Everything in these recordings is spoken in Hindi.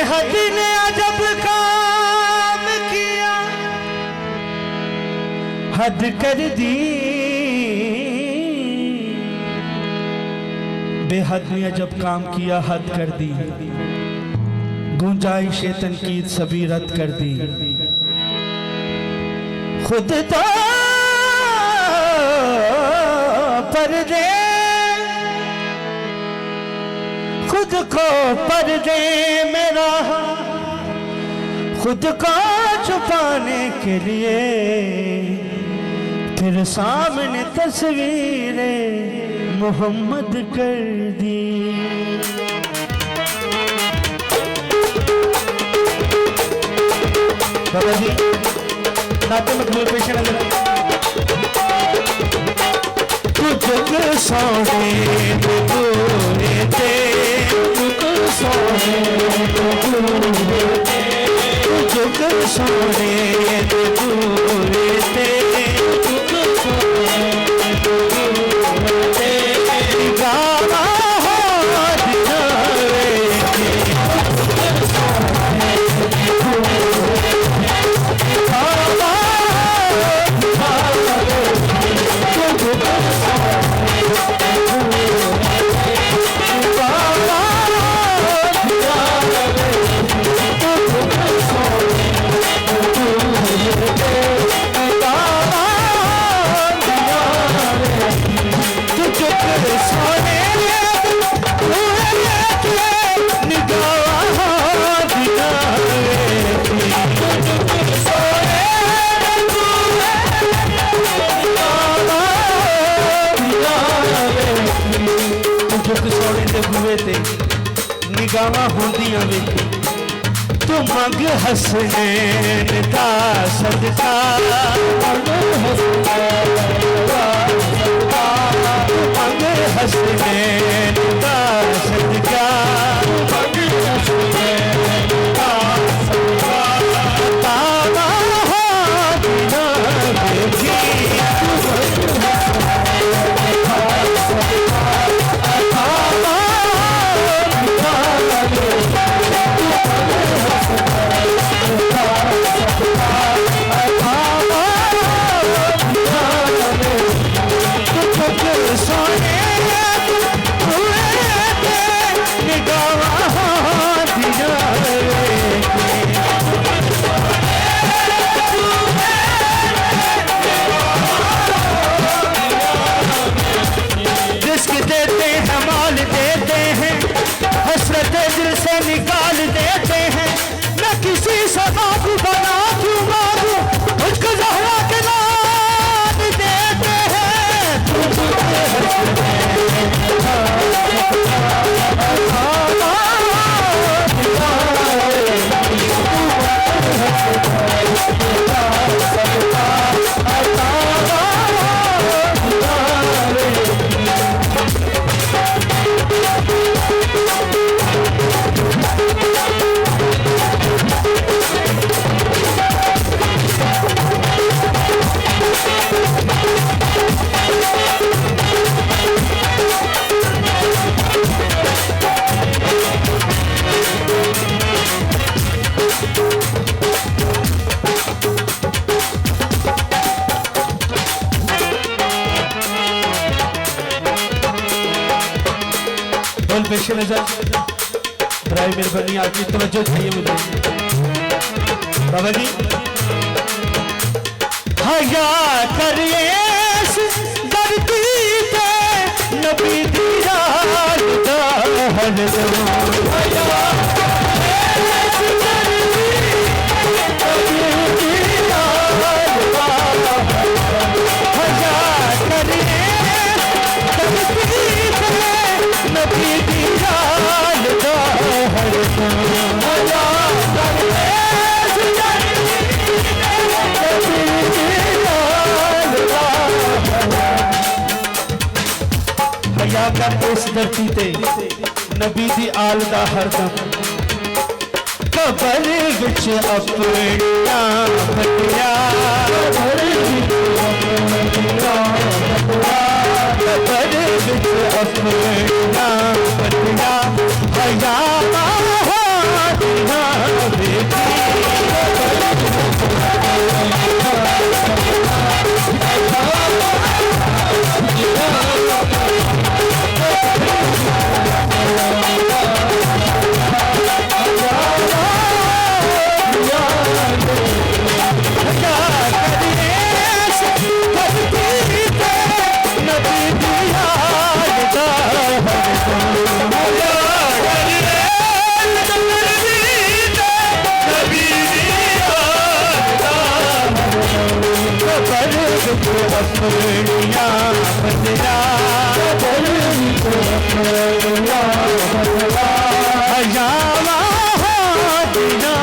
बेहद ने अजब काम किया, हद कर दी। बेहद ने अजब काम किया, हद कर दी। गुंजाइश तनकीद सभी रद्द कर दी। खुद तो पर्दे, खुद को पर्दे में रहा, खुद को छुपाने के लिए फिर सामने तस्वीरें मोहम्मद कर दी। बाबा जी नाते मकबूल पेश नजर। तुझको सोने पूरे थे, तुझको सोने पूरे थे, तुझको सोने पूरे थे, तुझको सोने पूरे थे। गावा हो दिखावे थे, निगाह होंदियां वेखी तू मंग हसनैन दा सदका, मंग हसनैन दा सदका, तावा हो दिना देखी। दिल से निकाल देते हैं, मैं किसी सदा को बना दूं मारूं, उसको ज़हरा के नाम देते हैं। पेश नजर बराए मेहरबानी आपकी तवज्जो चाहिए मुझे। बाबा जी हया करिए धरती पे नबी दी याद दा इस धरती ते नबी दी आल दा हरदम कबर विच अपना बटिया, कबर विच अपना बटिया, हया अपनिया बदला हजावा दिना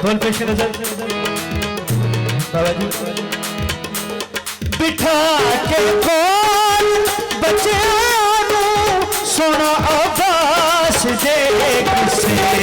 बोल पेश नजर बाबा जी बिठा के कोल बच्चों सोना आवास दे किसे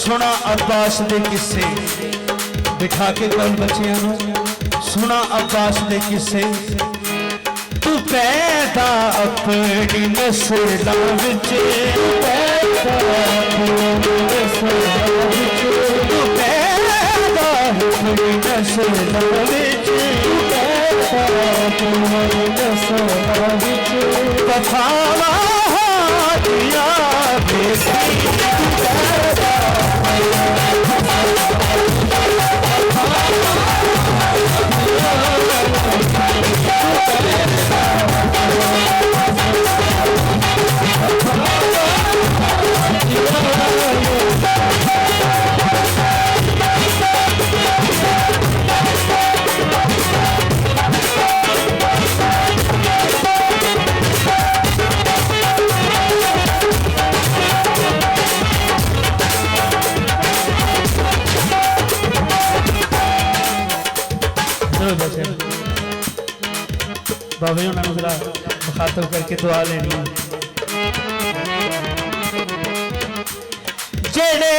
सुना अब्बास दे किस्से बिठा के कोल बच्चियां सुना अब्बास दे किस्से तू पैदा अपनी नस्लां विच तू पैदा अपनी नस्लां विच कथावां दिया बाबा जी उन्होंने जरा मुखातब करके दुआ लेनी है जेड़े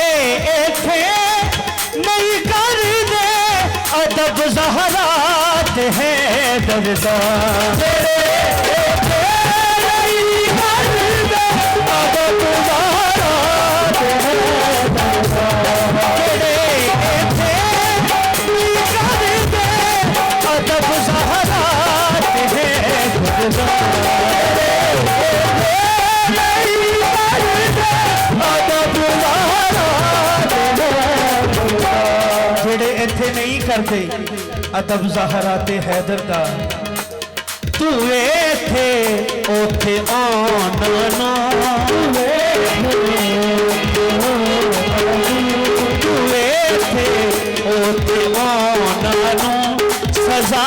इथे नहीं कर दे अदब ज़हरात है दर्दा जेड़े इथे नहीं कर दे अदब ज़हरात है दर्दा जेड़े इथे नहीं कर दे अदब ज़हरात है जेड़े इत्थे नहीं करते अदब ज़हराते हैदर दा तू इत्थे ओथे आना ना तू इत्थे ओथे आना ना सजा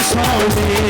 सोने